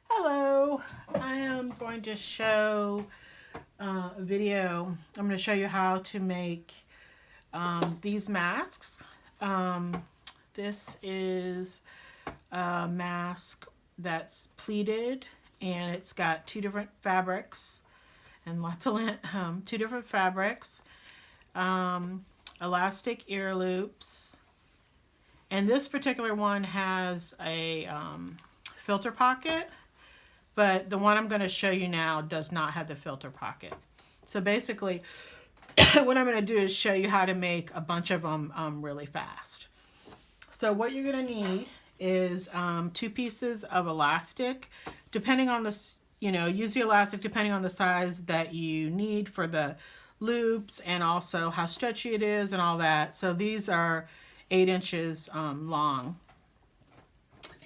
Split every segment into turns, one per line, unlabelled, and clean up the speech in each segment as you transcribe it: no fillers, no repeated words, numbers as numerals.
Hello, I am going to show a video. I'm going to show you how to make these masks. This is a mask that's pleated, and it's got two different fabrics and lots of two different fabrics, elastic ear loops, and this particular one has a filter pocket. But the one I'm going to show you now does not have the filter pocket. So basically, what I'm going to do is show you how to make a bunch of them really fast. So what you're going to need is 2 pieces of elastic. Depending on the, use the elastic depending on the size that you need for the loops and also how stretchy it is and all that. So these are 8 inches long.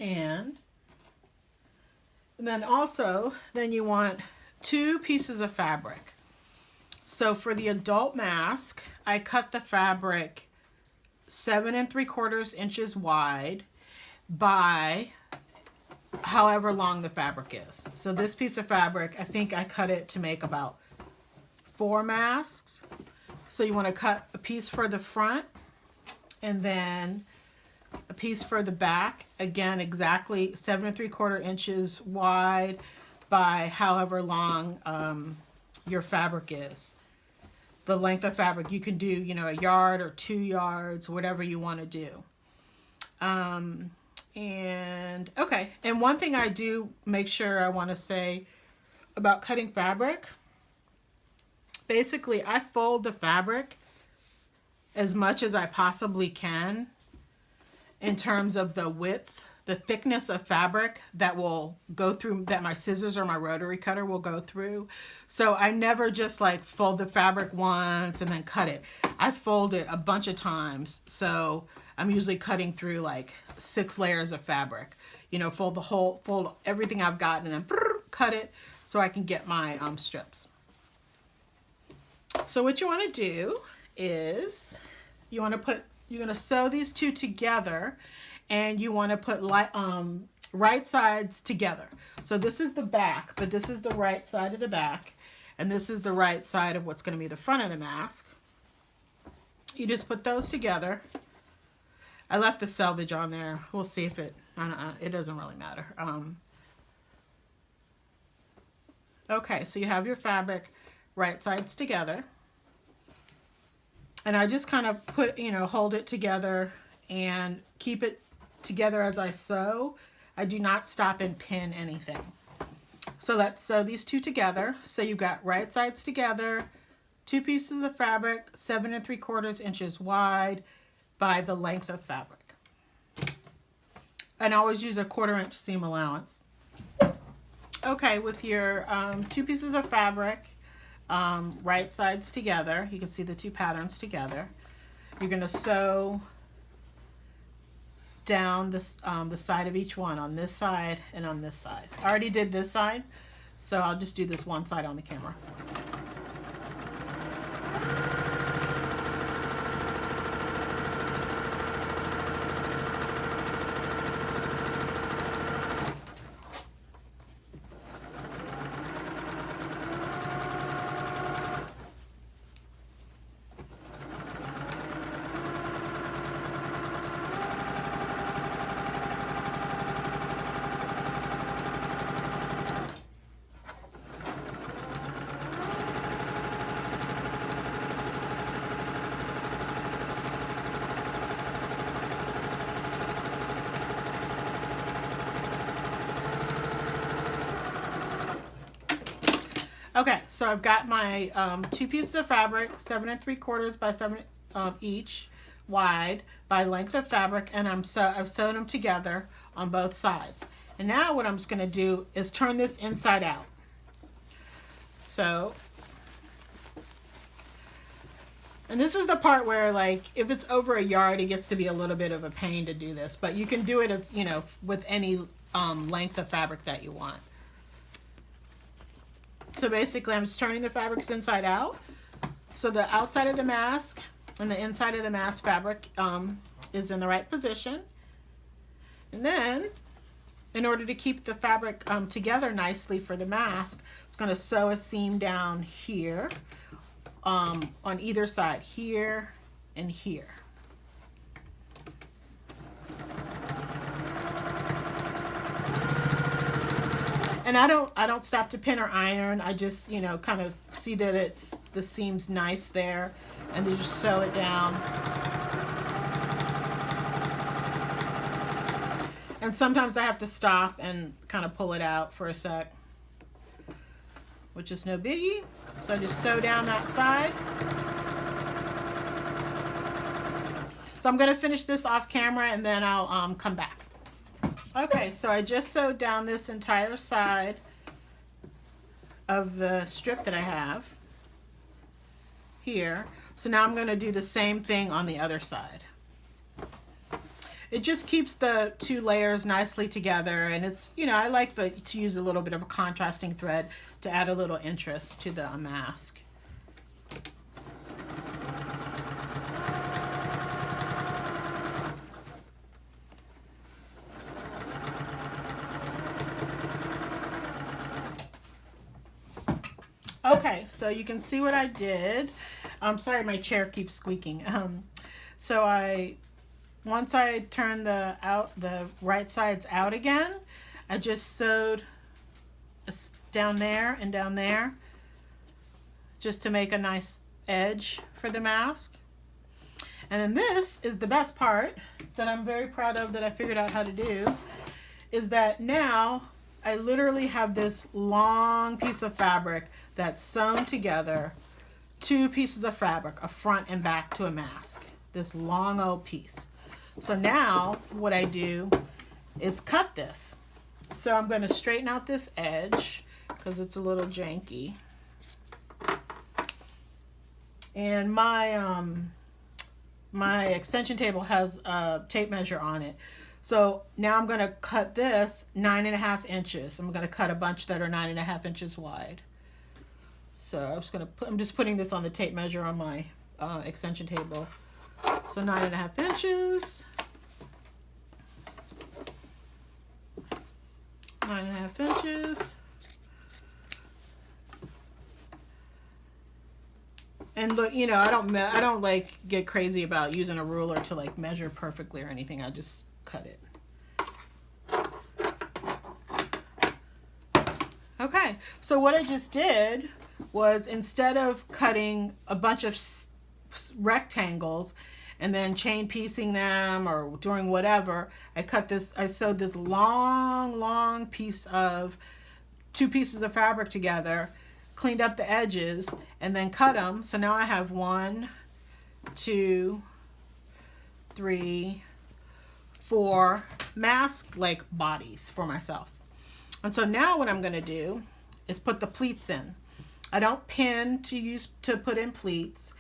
And then also, you want 2 pieces of fabric. So for the adult mask, I cut the fabric 7 3/4 inches wide by however long the fabric is. So this piece of fabric, I think I cut it to make about 4 masks. So you want to cut a piece for the front and then a piece for the back, again exactly 7 3/4 inches wide by however long your fabric is. The length of fabric, you can do a yard or 2 yards, whatever you want to do. And okay, and one thing I do make sure I want to say about cutting fabric, basically I fold the fabric as much as I possibly can in terms of the width, the thickness of fabric that will go through, that my scissors or my rotary cutter will go through. So I never just like fold the fabric once and then cut it. I fold it a bunch of times. So I'm usually cutting through like 6 layers of fabric. Fold everything I've got and then cut it so I can get my strips. So what you want to do is you're going to sew these 2 together, and you want to put right sides together. So this is the back, but this is the right side of the back, and this is the right side of what's going to be the front of the mask. You just put those together. I left the selvage on there. We'll see if it doesn't really matter. Okay, so you have your fabric right sides together. And I just kind of hold it together and keep it together as I sew. I do not stop and pin anything. So let's sew these 2 together. So you've got right sides together, 2 pieces of fabric, 7 3/4 inches wide by the length of fabric. And I always use a 1/4 inch seam allowance. Okay, with your 2 pieces of fabric, right sides together, you can see the 2 patterns together. You're going to sew down this, the side of each one, on this side and on this side. I already did this side, so I'll just do this one side on the camera. Okay, so I've got my 2 pieces of fabric, 7 3/4 by 7 each wide by length of fabric, and I've sewn them together on both sides. And now what I'm just going to do is turn this inside out. So, and this is the part where, like, if it's over a yard, it gets to be a little bit of a pain to do this, but you can do it as, with any length of fabric that you want. So basically, I'm just turning the fabrics inside out. So the outside of the mask and the inside of the mask fabric is in the right position. And then in order to keep the fabric together nicely for the mask, it's going to sew a seam down here on either side, here and here. And I don't stop to pin or iron. I just, you know, kind of see that the seam's nice there, and then just sew it down. And sometimes I have to stop and kind of pull it out for a sec, which is no biggie. So I just sew down that side. So I'm going to finish this off camera and then I'll come back. Okay, so I just sewed down this entire side of the strip that I have here. So now I'm going to do the same thing on the other side. It just keeps the two layers nicely together, and it's, you know, I like to use a little bit of a contrasting thread to add a little interest to the mask. Okay, so you can see what I did. I'm sorry, my chair keeps squeaking. Once I turn the right sides out again, I just sewed down there and down there just to make a nice edge for the mask. And then this is the best part that I'm very proud of, that I figured out how to do, is that now I literally have this long piece of fabric that's sewn together, two pieces of fabric, a front and back to a mask, this long old piece. So now what I do is cut this. So I'm going to straighten out this edge because it's a little janky. And my my extension table has a tape measure on it. So now I'm going to cut this 9.5 inches. I'm going to cut a bunch that are 9.5 inches wide. So I'm just putting this on the tape measure on my extension table. So 9.5 inches. 9.5 inches. And look, you know, I don't like get crazy about using a ruler to like measure perfectly or anything. I just cut it. Okay, so what I just did was, instead of cutting a bunch of rectangles and then chain piecing them or doing whatever, I sewed this long piece of two pieces of fabric together, cleaned up the edges, and then cut them. So now I have 1, 2, 3, 4 mask like bodies for myself. And so now what I'm going to do is put the pleats in. I don't pin to put in pleats,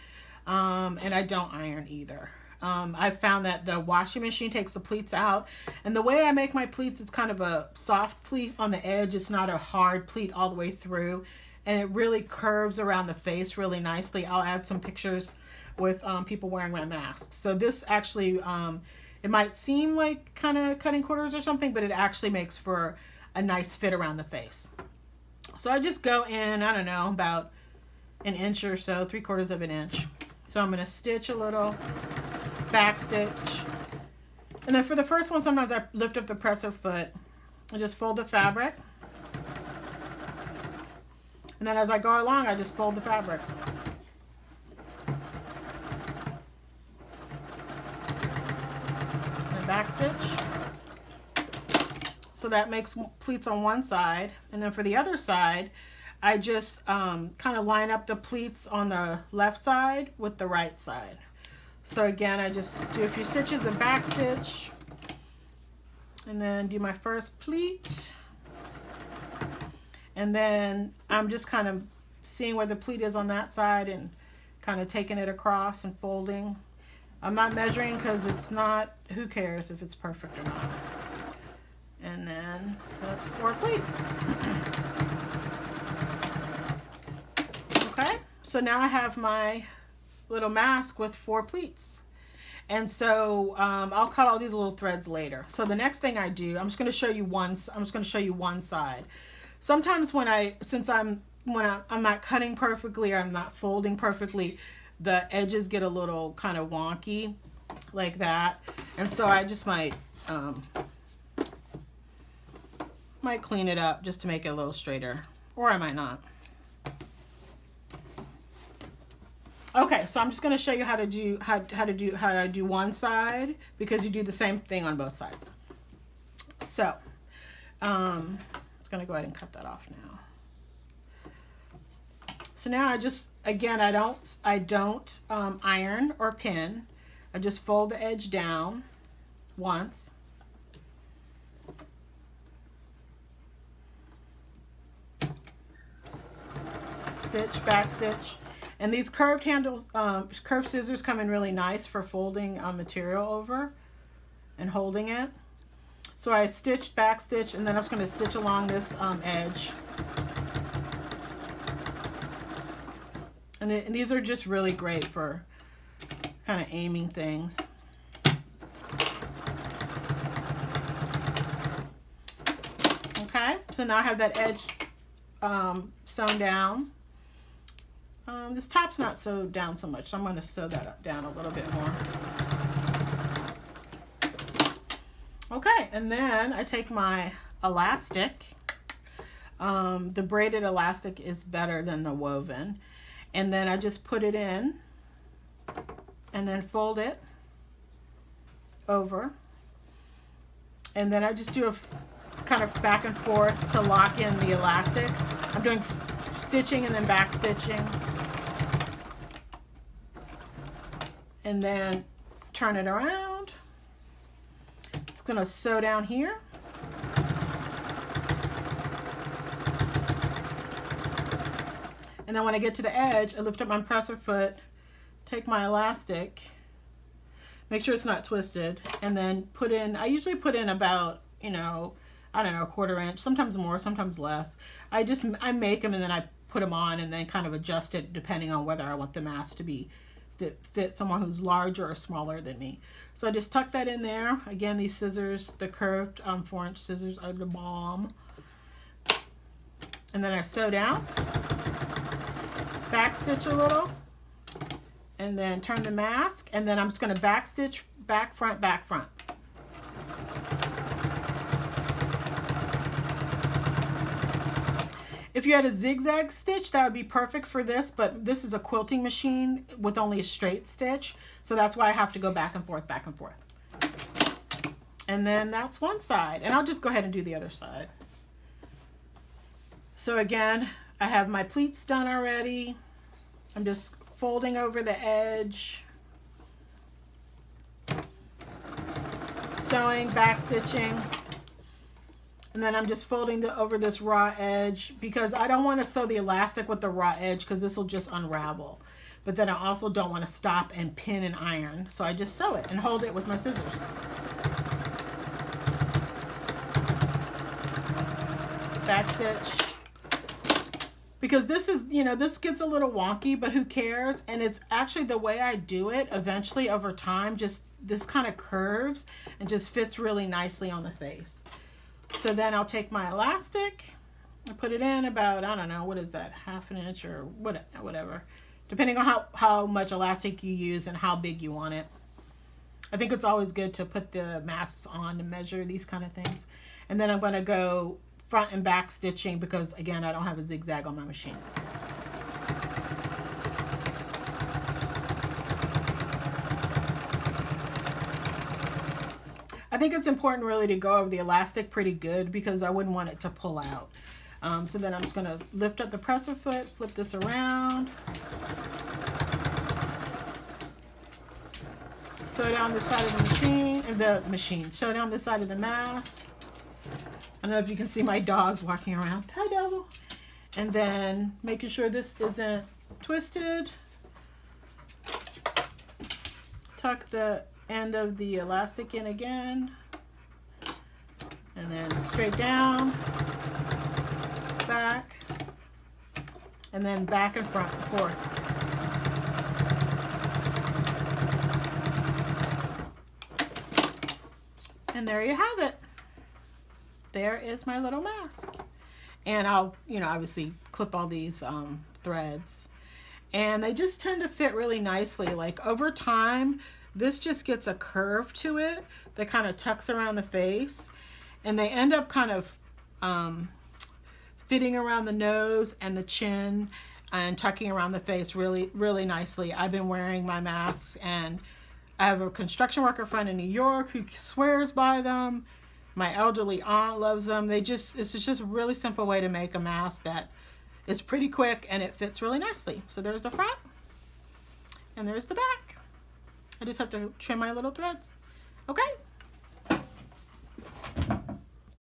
and I don't iron either. I've found that the washing machine takes the pleats out, and the way I make my pleats, it's kind of a soft pleat on the edge. It's not a hard pleat all the way through, and it really curves around the face really nicely. I'll add some pictures with people wearing my masks. So this actually, it might seem like kind of cutting corners or something, but it actually makes for a nice fit around the face. So I just go in, I don't know, about an inch or so, 3/4 of an inch. So I'm going to stitch a little, back stitch. And then for the first one, sometimes I lift up the presser foot and just fold the fabric. And then as I go along, I just fold the fabric. And back stitch. So that makes pleats on one side. And then for the other side, I just kind of line up the pleats on the left side with the right side. So again, I just do a few stitches and back stitch. And then do my first pleat. And then I'm just kind of seeing where the pleat is on that side and kind of taking it across and folding. I'm not measuring because it's not, who cares if it's perfect or not. And then that's 4 pleats. Okay, so now I have my little mask with 4 pleats. And so I'll cut all these little threads later. So the next thing I do, I'm just going to show you one side. Sometimes when I'm not cutting perfectly or I'm not folding perfectly, the edges get a little kind of wonky like that. And so I just might clean it up just to make it a little straighter, or I might not. Okay, so I'm just going to show you how to do one side, because you do the same thing on both sides. So I'm just going to go ahead and cut that off now. So now I don't iron or pin. I just fold the edge down once. Stitch, back stitch. And these curved handles, curved scissors come in really nice for folding material over and holding it. So I stitched, back stitch, and then I'm just going to stitch along this edge. And these are just really great for kind of aiming things. Okay, so now I have that edge sewn down. This top's not sewed down so much, so I'm going to sew that up down a little bit more. Okay, and then I take my elastic. The braided elastic is better than the woven. And then I just put it in and then fold it over. And then I just do a kind of back and forth to lock in the elastic. I'm doing stitching and then back stitching. And then turn it around. It's going to sew down here. And then when I get to the edge, I lift up my presser foot, take my elastic, make sure it's not twisted, and then put in, I usually put in about, I don't know, a 1/4 inch, sometimes more, sometimes less. I make them and then I put them on and then kind of adjust it depending on whether I want the mask to be fit someone who's larger or smaller than me. So I just tuck that in there. Again, these scissors, the curved 4-inch scissors are the bomb. And then I sew down, back stitch a little, and then turn the mask, and then I'm just going to back stitch, back front, back front. If you had a zigzag stitch, that would be perfect for this, but this is a quilting machine with only a straight stitch, so that's why I have to go back and forth, back and forth. And then that's one side, and I'll just go ahead and do the other side. So again, I have my pleats done already. I'm just folding over the edge, sewing, back stitching. And then I'm just folding over this raw edge because I don't want to sew the elastic with the raw edge because this will just unravel. But then I also don't want to stop and pin and iron. So I just sew it and hold it with my scissors. Back stitch. Because this is, this gets a little wonky, but who cares? And it's actually the way I do it eventually over time, just this kind of curves and just fits really nicely on the face. So then I'll take my elastic, I put it in about, I don't know, what is that, 1/2 inch or whatever, depending on how much elastic you use and how big you want it. I think it's always good to put the masks on to measure these kind of things. And then I'm going to go front and back stitching because, again, I don't have a zigzag on my machine. I think it's important really to go over the elastic pretty good because I wouldn't want it to pull out. So then I'm just going to lift up the presser foot, flip this around, sew down the side of the machine, sew down the side of the mask. I don't know if you can see my dogs walking around. Hi, Dazzle. And then making sure this isn't twisted. Tuck the end of the elastic in again, and then straight down, back, and then back and front and forth. And there you have it. There is my little mask. And I'll, obviously clip all these threads. And they just tend to fit really nicely. Like over time, this just gets a curve to it that kind of tucks around the face. And they end up kind of fitting around the nose and the chin and tucking around the face really, really nicely. I've been wearing my masks, and I have a construction worker friend in New York who swears by them. My elderly aunt loves them. It's just a really simple way to make a mask that is pretty quick and it fits really nicely. So there's the front and there's the back. I just have to trim my little threads. Okay.